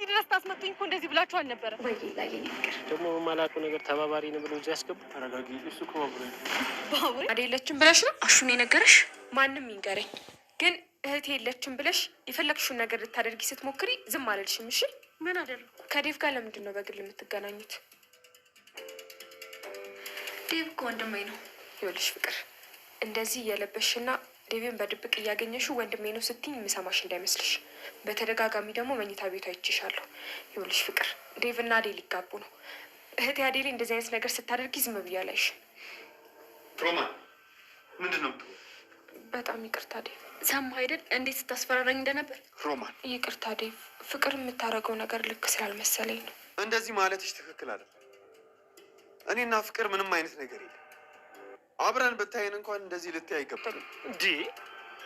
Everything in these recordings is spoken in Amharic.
እዚህ ድረስ ታስመጡኝ እኮ እንደዚህ ብላችሁ አልነበረ ወይ? ላይ ነገር ደግሞ ማላቁ ነገር ተባባሪ ነው ብሎ እዚህ ያስገቡ። ተረጋጊ። እሱ እኮ ባቡሬ አይደለችም ብለሽ ነው አሹን የነገረሽ? ማንም ይንገረኝ፣ ግን እህቴ የለችም ብለሽ የፈለግሽውን ነገር ልታደርጊ ስትሞክሪ ዝም አልልሽም። እሺ? ምን አደረኩ? ከዴቭ ጋር ለምንድን ነው በግል የምትገናኙት? ዴቭ እኮ ወንድሜ ነው። ይኸውልሽ ፍቅር፣ እንደዚህ እየለበሽና ዴቭን በድብቅ እያገኘሽው ወንድሜ ነው ስትኝ የምሰማሽ እንዳይመስልሽ። በተደጋጋሚ ደግሞ መኝታ ቤቷ አይቼሻለሁ። ይኸውልሽ ፍቅር፣ ዴቭና አዴ ሊጋቡ ነው። እህቴ አዴ ላይ እንደዚህ አይነት ነገር ስታደርጊ ዝም ብዬ አላይሽም። ሮማን ምንድን ነው? በጣም ይቅርታ ዴቭ። ሰማህ አይደል እንዴት ስታስፈራራኝ እንደነበር? ሮማን ይቅርታ ዴቭ። ፍቅር የምታደርገው ነገር ልክ ስላልመሰለኝ ነው። እንደዚህ ማለትሽ ትክክል አይደለም። እኔና ፍቅር ምንም አይነት ነገር የለም። አብረን ብታይን እንኳን እንደዚህ ልታይ አይገባም። እንዴ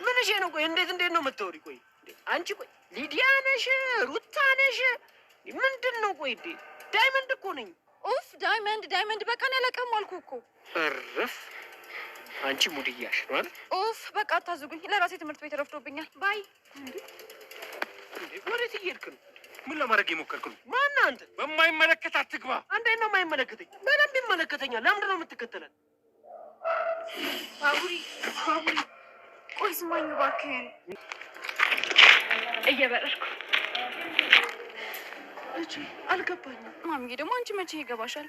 ምን እሺ ነው? ቆይ እንዴት ነው የምትወሪ? ቆይ አንቺ ቆይ ሊዲያ ነሽ ሩታ ነሽ ምንድን ነው? ቆይ እንዴ ዳይመንድ እኮ ነኝ። ኡፍ ዳይመንድ በቃ ነው ያለቀም አልኩ እኮ። እረፍ አንቺ ሙድያሽ ነው አይደል? ኡፍ በቃ አታዝጉኝ። ለራሴ ትምህርት ቤት ረፍዶብኛል። ባይ። እንዴ ወዴት እየሄድክ ነው? ምን ለማድረግ የሞከርክ ነው? ማነህ አንተ? በማይመለከት አትግባ። አንዴ ነው የማይመለከተኝ። በደንብ ይመለከተኛል። ለምንድን ነው የምትከተለን? ባቡሪ ቆይ ስማኝ እባክህን። እየበረርኩ እቺ አልገባኝም። ማሚዬ ደግሞ አንቺ መቼ ይገባሻል?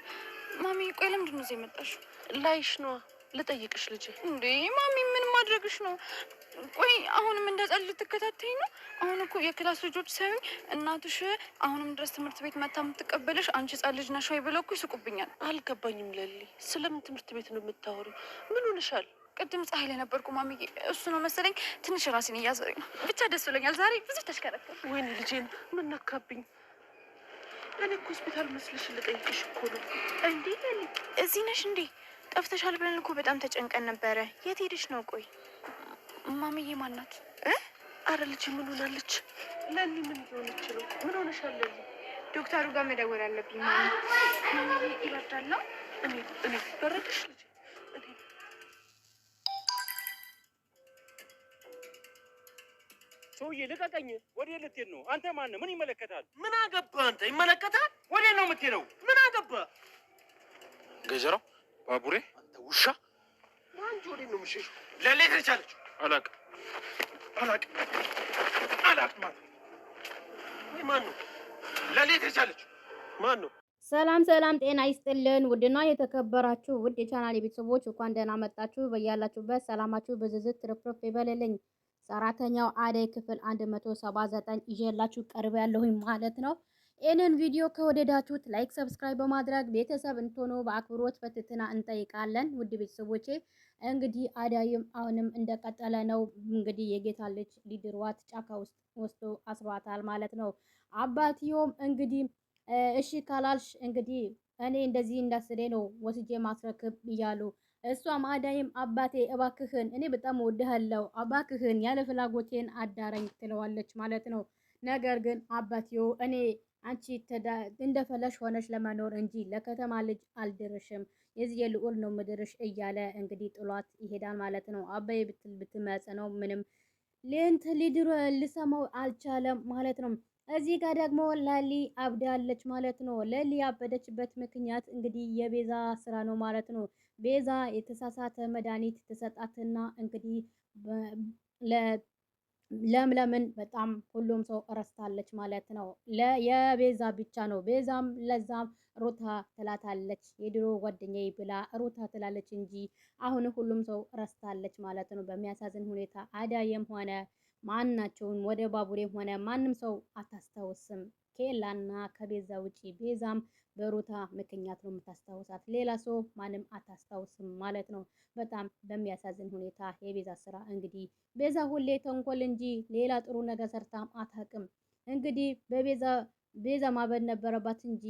ማሚዬ ቆይ ለምንድን ነው እዚህ የመጣሽው? ላይሽ ነዋ። ልጠይቅሽ ልጄ። እንዴ ማሚ ምን ማድረግሽ ነው? ቆይ አሁንም እንደጸል ልትከታተኝ ነው? አሁን እኮ የክላስ ልጆች ሳይሆን እናትሽ አሁንም ድረስ ትምህርት ቤት መታ የምትቀበልሽ አንቺ ጻል ልጅ ነሽ ወይ ብለው እኮ ይስቁብኛል። አልገባኝም ለሊ። ስለምን ትምህርት ቤት ነው የምታወሪው? ምን ሆነሻል? ቅድም ፀሐይ ላይ ነበርኩ ማሚዬ። እሱ ነው መሰለኝ ትንሽ ራሴን እያዘረኝ ነው። ብቻ ደስ ብሎኛል። ዛሬ ብዙ ተሽከረከር። ወይኔ ልጄን ምን ነካብኝ? እኔ እኮ ሆስፒታል መስልሽ ልጠይቅሽ እኮ ነው። እንዴ ለሊ እዚህ ነሽ እንዴ? ጠፍተሻል ብለን እኮ በጣም ተጨንቀን ነበረ። የት ሄደሽ ነው? ቆይ ማሚዬ ማናት? አረ ልጅ ምን ሆናለች? ለሊ ምን ሆነች ነው? ምን ሆነሻል ለሊ? ዶክተሩ ጋር መደወል አለብኝ ማሚዬ። ይበርዳል ነው? እኔ በረደሽ ልጅ? ሰውዬ ልቀቀኝ። ወዴት ልትሄድ ነው? አንተ ማነህ? ምን ይመለከታል? ምን አገባ አንተ? ይመለከታል? ወዴት ነው የምትሄደው? ምን አገባ? ገጀራው ባቡሬ፣ አንተ ውሻ! አንቺ ወዴት ነው የምትሸሽው? ለሌት ልቻለች። አላቅም ማለት ወይ ማን ነው? ለሌት ልቻለች ማን ነው? ሰላም ጤና ይስጥልን። ውድና የተከበራችሁ ውድ የቻናል ቤተሰቦች እንኳን ደህና መጣችሁ። በያላችሁበት ሰላማችሁ በዝዝት ትርፍርፍ ይበልልኝ። ሰራተኛው አደይ ክፍል 179 ይዤላችሁ ቀርብ ያለሁኝ ማለት ነው። ይህንን ቪዲዮ ከወደዳችሁት ላይክ፣ ሰብስክራይብ በማድረግ ቤተሰብ እንድትሆኑ በአክብሮት በትህትና እንጠይቃለን። ውድ ቤተሰቦቼ እንግዲህ አደይም አሁንም እንደቀጠለ ነው። እንግዲህ የጌታ ልጅ ሊድሯት ጫካ ውስጥ ወስዶ አስሯታል ማለት ነው። አባትዮም እንግዲህ እሺ ካላልሽ እንግዲህ እኔ እንደዚህ እንዳስሬ ነው ወስጄ ማስረክብ እያሉ እሷም አዳይም አባቴ እባክህን እኔ በጣም እወድሃለሁ እባክህን ያለ ፍላጎቴን አዳረኝ ትለዋለች ማለት ነው። ነገር ግን አባትዮ እኔ አንቺ እንደፈለሽ ሆነሽ ለመኖር እንጂ ለከተማ ልጅ አልድርሽም የዚህ የልዑል ነው ምድርሽ እያለ እንግዲህ ጥሏት ይሄዳል ማለት ነው። አባዬ ብትመጽ ነው ምንም ሌንት ሊድሮ ልሰማው አልቻለም ማለት ነው። እዚህ ጋር ደግሞ ለሊ አብዳለች ማለት ነው። ለሊ ያበደችበት ምክንያት እንግዲህ የቤዛ ስራ ነው ማለት ነው። ቤዛ የተሳሳተ መድኃኒት ተሰጣትና እንግዲህ ለምለምን በጣም ሁሉም ሰው ረስታለች ማለት ነው። የቤዛ ብቻ ነው። ቤዛም ለዛም ሩታ ትላታለች የድሮ ጓደኛዬ ብላ ሩታ ትላለች እንጂ አሁን ሁሉም ሰው ረስታለች ማለት ነው። በሚያሳዝን ሁኔታ አዳይም ሆነ ማናቸውን ወደ ባቡሬም ሆነ ማንም ሰው አታስታውስም ከኤላና ከቤዛ ውጪ። ቤዛም በሩታ ምክንያት ነው የምታስታውሳት፣ ሌላ ሰው ማንም አታስታውስም ማለት ነው። በጣም በሚያሳዝን ሁኔታ የቤዛ ስራ እንግዲህ ቤዛ ሁሌ ተንኮል እንጂ ሌላ ጥሩ ነገር ሰርታም አታውቅም። እንግዲህ ቤዛ ማበድ ነበረባት እንጂ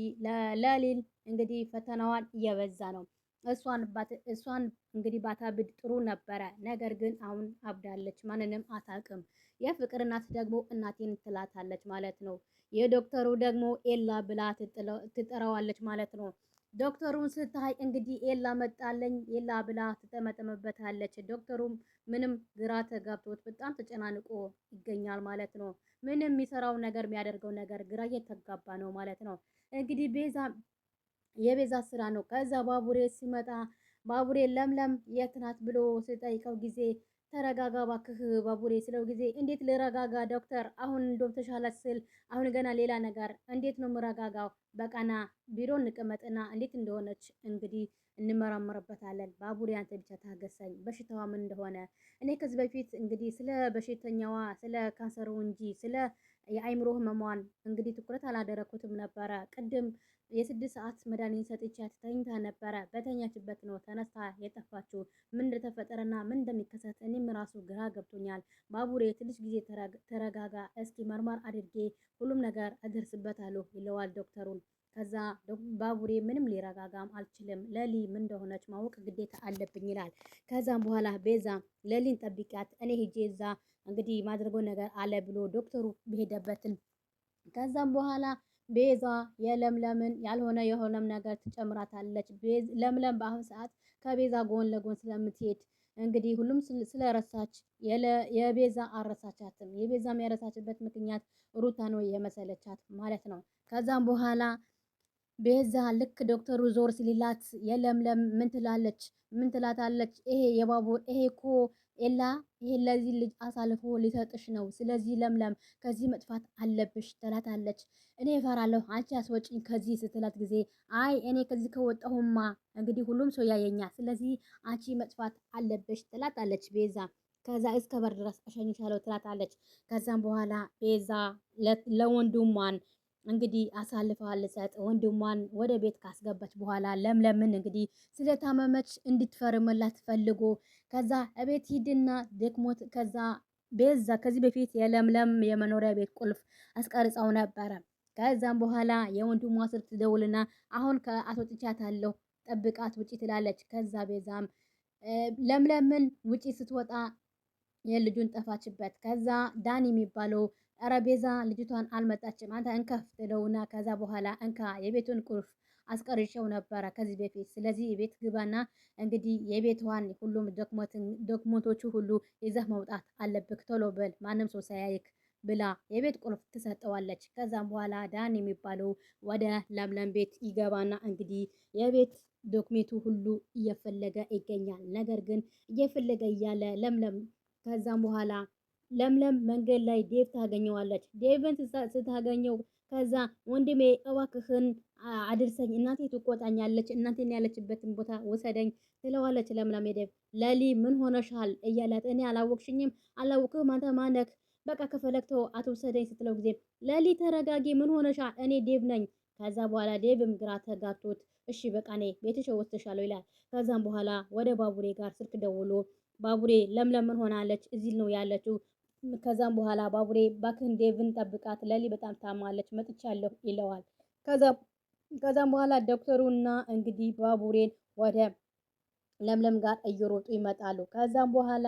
ለሊል እንግዲህ ፈተናዋን እየበዛ ነው። እሷን እንግዲህ ባታብድ ጥሩ ነበረ። ነገር ግን አሁን አብዳለች፣ ማንንም አታውቅም። የፍቅር እናት ደግሞ እናቴን ትላታለች ማለት ነው። የዶክተሩ ደግሞ ኤላ ብላ ትጠራዋለች ማለት ነው። ዶክተሩን ስታይ እንግዲህ ኤላ መጣለኝ ኤላ ብላ ትጠመጠምበታለች። ዶክተሩም ምንም ግራ ተጋብቶት በጣም ተጨናንቆ ይገኛል ማለት ነው። ምንም የሚሰራው ነገር የሚያደርገው ነገር ግራ እየተጋባ ነው ማለት ነው። እንግዲህ የቤዛ ስራ ነው። ከዛ ባቡሬ ሲመጣ ባቡሬ ለምለም የት ናት ብሎ ሲጠይቀው ጊዜ ተረጋጋ እባክህ ባቡሬ ስለው ጊዜ እንዴት ልረጋጋ ዶክተር አሁን እንደውም ተሻላት ስል አሁን ገና ሌላ ነገር እንዴት ነው ምረጋጋው? በቃና ቢሮ እንቀመጥና እንዴት እንደሆነች እንግዲህ እንመራመርበታለን። ባቡሬ አንተ ብቻ ታገሰኝ፣ በሽታዋ ምን እንደሆነ እኔ ከዚህ በፊት እንግዲህ ስለ በሽተኛዋ ስለ ካንሰሩ እንጂ ስለ የአይምሮ ህመሟን እንግዲህ ትኩረት አላደረኩትም ነበረ። ቅድም የስድስት ሰዓት መድኃኒት ሰጥቻት ተኝታ ነበረ። በተኛችበት ነው ተነስታ የጠፋችው። ምን እንደተፈጠረና ምን እንደሚከሰት እኔም ራሱ ግራ ገብቶኛል። ባቡሬ ትንሽ ጊዜ ተረጋጋ፣ እስኪ መርማር አድርጌ ሁሉም ነገር እደርስበታለሁ ይለዋል ዶክተሩን። ከዛ ባቡሬ ምንም ሊረጋጋም አልችልም፣ ለሊ ምን እንደሆነች ማወቅ ግዴታ አለብኝ ይላል። ከዛም በኋላ ቤዛ ለሊን ጠብቂያት፣ እኔ ሄጄ እዛ እንግዲህ ማድረገው ነገር አለ ብሎ ዶክተሩ በሄደበትን ከዛም በኋላ ቤዛ የለምለምን ያልሆነ የሆነም ነገር ትጨምራታለች። ለምለም በአሁን ሰዓት ከቤዛ ጎን ለጎን ስለምትሄድ እንግዲህ ሁሉም ስለረሳች የቤዛ አረሳቻትም። የቤዛም ያረሳችበት ምክንያት ሩታ ነው የመሰለቻት ማለት ነው። ከዛም በኋላ ቤዛ ልክ ዶክተሩ ዞር ሲልላት የለምለም ምን ትላለች? ምን ትላታለች? ይሄ እኮ ኤላ ይሄ ለዚህ ልጅ አሳልፎ ሊሰጥሽ ነው። ስለዚህ ለምለም ከዚህ መጥፋት አለብሽ ትላታለች። እኔ እፈራለሁ አንቺ አስወጪኝ ከዚህ ስትላት ጊዜ አይ እኔ ከዚህ ከወጣሁማ እንግዲህ ሁሉም ሰው ያየኛል። ስለዚህ አንቺ መጥፋት አለብሽ ትላታለች ቤዛ። ከዛ እስከ በር ድረስ እሸኝሻለሁ ትላታለች። ከዛም በኋላ ቤዛ ለወንድሟን እንግዲህ አሳልፋ ልሰጥ ወንድሟን ወደ ቤት ካስገባች በኋላ ለምለምን እንግዲህ ስለታመመች እንድትፈርምላት ፈልጎ ከዛ እቤት ሂድና ደክሞት ከዛ ቤዛ ከዚህ በፊት የለምለም የመኖሪያ ቤት ቁልፍ አስቀርጻው ነበረ። ከዛም በኋላ የወንድሟ ስልክ ትደውልና አሁን ከአስወጥቻታለሁ ጠብቃት ውጪ ትላለች። ከዛ ቤዛም ለምለምን ውጪ ስትወጣ የልጁን ጠፋችበት። ከዛ ዳኒ የሚባለው ጠረጴዛ ልጅቷን አልመጣችም አንተ እንከፍ ትለውና ከዛ በኋላ እንካ የቤቱን ቁልፍ አስቀርጬው ነበረ ከዚህ በፊት ስለዚህ የቤት ግባና እንግዲህ የቤቷን ሁሉም ዶክመንቶቹ ሁሉ ይዘህ መውጣት አለብክ ቶሎ በል ማንም ሰው ሳያይክ ብላ የቤት ቁልፍ ትሰጠዋለች። ከዛም በኋላ ዳን የሚባለው ወደ ለምለም ቤት ይገባና እንግዲህ የቤት ዶክሜንቱ ሁሉ እየፈለገ ይገኛል። ነገር ግን እየፈለገ እያለ ለምለም ከዛም በኋላ ለምለም መንገድ ላይ ዴቭ ታገኘዋለች። ዴቭን ስታገኘው ከዛ ወንድሜ እባክህን አድርሰኝ እናቴ ትቆጣኛለች፣ እናቴን ያለችበትን ቦታ ወሰደኝ ትለዋለች። ለምለም ዴቭ ለሊ ምን ሆነሻል እያላት እኔ አላወቅሽኝም አላወቅህም አንተ ማነክ በቃ ከፈለግተው አትውሰደኝ ስትለው ጊዜ ለሊ ተረጋጊ ምን ሆነሻል እኔ ዴቭ ነኝ። ከዛ በኋላ ዴቭም ግራ ተጋብቶት እሺ በቃ እኔ ቤትሽ ወስደሻለሁ ይላል። ከዛም በኋላ ወደ ባቡሬ ጋር ስልክ ደውሎ ባቡሬ ለምለም ምን ሆናለች እዚህ ነው ያለችው። ከዛም በኋላ ባቡሬ ባክህን ዴቭን ጠብቃት ለሊ በጣም ታማለች መጥቻለሁ ይለዋል። ከዛም በኋላ ዶክተሩና እንግዲህ ባቡሬን ወደ ለምለም ጋር እየሮጡ ይመጣሉ። ከዛም በኋላ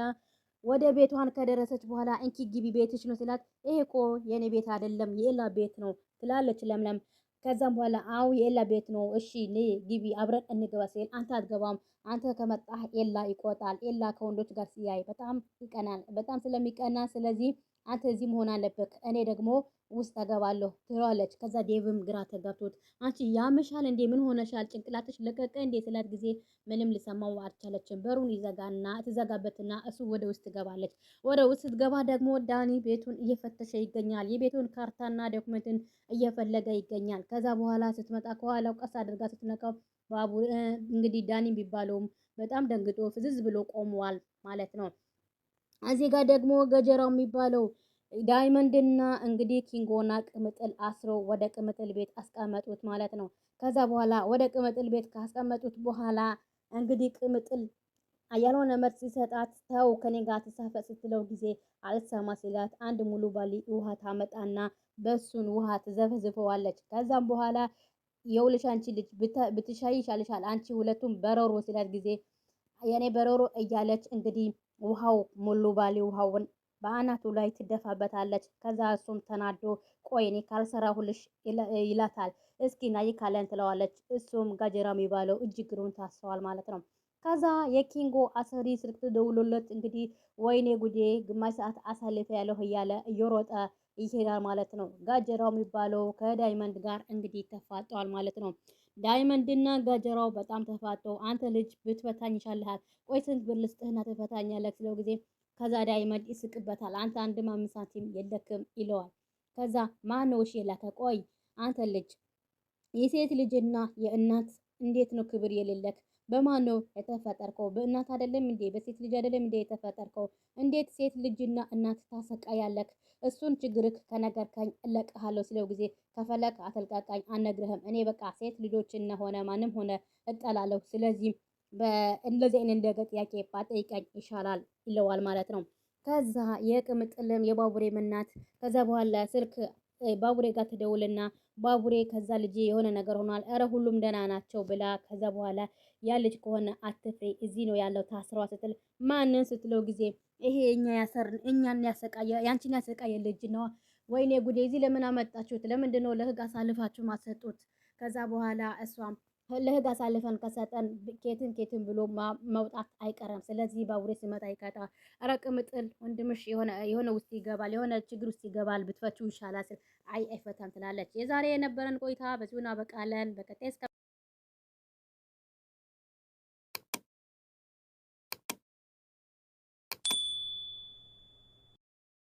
ወደ ቤቷን ከደረሰች በኋላ እንኪ ግቢ ቤትሽ ነው ስላት ይሄ እኮ የኔ ቤት አይደለም የኤላ ቤት ነው ትላለች ለምለም። ከዛም በኋላ አው የኤላ ቤት ነው እሺ ነይ ግቢ አብረን እንገባ ሲል አንተ አትገባም አንተ ከመጣህ ኤላ ይቆጣል። ኤላ ከወንዶች ጋር ሲያይ በጣም ይቀናል። በጣም ስለሚቀና ስለዚህ አንተ እዚህ መሆን አለበት እኔ ደግሞ ውስጥ እገባለሁ ትለዋለች። ከዛ ዴቭም ግራ ተጋብቶት አንቺ ያምሻል እንዴ ምን ሆነሻል ጭንቅላትሽ ለቀቀ እንዴ ስላት ጊዜ ምንም ልሰማው አልቻለችም። በሩን ይዘጋና ትዘጋበትና እሱ ወደ ውስጥ ትገባለች። ወደ ውስጥ ስትገባ ደግሞ ዳኒ ቤቱን እየፈተሸ ይገኛል። የቤቱን ካርታና ዶክመንትን እየፈለገ ይገኛል። ከዛ በኋላ ስትመጣ ከኋላው ቀስ አድርጋ ስትነካው ባቡር እንግዲህ ዳኒ ቢባለውም በጣም ደንግጦ ፍዝዝ ብሎ ቆመዋል ማለት ነው። እዚህ ጋር ደግሞ ገጀራው የሚባለው ዳይመንድና እንግዲህ ኪንጎና ቅምጥል አስረው ወደ ቅምጥል ቤት አስቀመጡት ማለት ነው። ከዛ በኋላ ወደ ቅምጥል ቤት ካስቀመጡት በኋላ እንግዲህ ቅምጥል ያልሆነ መልስ ሲሰጣት ተው ከኔ ጋር ተሳፈጥ ስትለው ጊዜ አልሰማ ሲላት አንድ ሙሉ ባሊ ውሃ ታመጣና በሱን ውሃ ትዘፈዝፈዋለች። ከዛም በኋላ የውልሽ አንቺ ልጅ ብትሻይ ይሻልሻል አንቺ ሁለቱም በረሮ ሲላት ጊዜ የኔ በረሮ እያለች እንግዲህ ውሃው ሙሉ ባሊ ውሃውን በአናቱ ላይ ትደፋበታለች። ከዛ እሱም ተናዶ ቆይ እኔ ካልሰራሁልሽ ይላታል። እስኪ ናይ ካለን ትለዋለች። እሱም ጋጀራ የሚባለው እጅግሩን ታስረዋል ማለት ነው። ከዛ የኪንጎ አሰሪ ስልክ ደውሎለት እንግዲህ ወይኔ ጉዴ ግማሽ ሰዓት አሳልፈ ያለሁ እያለ እየሮጠ ይሄዳል ማለት ነው። ጋጀራው የሚባለው ከዳይመንድ ጋር እንግዲህ ተፋጠዋል ማለት ነው። ዳይመንድና ጋጀራው በጣም ተፋጠው አንተ ልጅ ብትፈታኝ ይሻልሃል፣ ቆይ ስንት ብር ልስጥህና ትፈታኛለህ ስለው ጊዜ ከዛ ዳይመንድ ይስቅበታል። አንተ አንድም 5 ሳንቲም የለክም ይለዋል። ከዛ ማን ነው እሺ የላከ? ቆይ አንተ ልጅ የሴት ልጅና የእናት እንዴት ነው ክብር የሌለክ? በማን ነው የተፈጠርከው? በእናት አይደለም እንዴ? በሴት ልጅ አይደለም እንዴ የተፈጠርከው? እንዴት ሴት ልጅና እናት ታሰቃያለክ? እሱን ችግርክ ከነገርከኝ እለቅሃለሁ ስለው ጊዜ ከፈለክ አተልቃቃኝ አነግርህም። እኔ በቃ ሴት ልጆችና ሆነ ማንም ሆነ እጠላለሁ። ስለዚህ እንደዚህ አይነት እንደገ ጥያቄ ባጠይቀኝ ይሻላል ይለዋል ማለት ነው። ከዛ የቅምጥልም የባቡሬም እናት ከዛ በኋላ ስልክ ባቡሬ ጋር ትደውልና ባቡሬ ከዛ ልጅ የሆነ ነገር ሆኗል፣ እረ ሁሉም ደህና ናቸው ብላ ከዛ በኋላ ያ ልጅ ከሆነ አትፍሬ እዚህ ነው ያለው ታስሯ ስትል ማንን ስትለው ጊዜ ይሄ እኛን ያሰቃየ ያንቺን ያሰቃየ ልጅ ነው። ወይኔ ጉዴ እዚህ ለምን አመጣችሁት? ለምንድን ነው ለህግ አሳልፋችሁ ማሰጡት? ከዛ በኋላ እሷም ለህግ አሳልፈን ከሰጠን ኬትን ብሎ መውጣት አይቀርም። ስለዚህ ባቡሬ ሲመጣ ይቀጣ። ኧረ ቅምጥል ወንድምሽ የሆነ ውስጥ ይገባል፣ የሆነ ችግር ውስጥ ይገባል፣ ብትፈቹ ይሻላል። አይ አይፈታም ትላለች። የዛሬ የነበረን ቆይታ በዚሁ እናበቃለን። በቀጣይ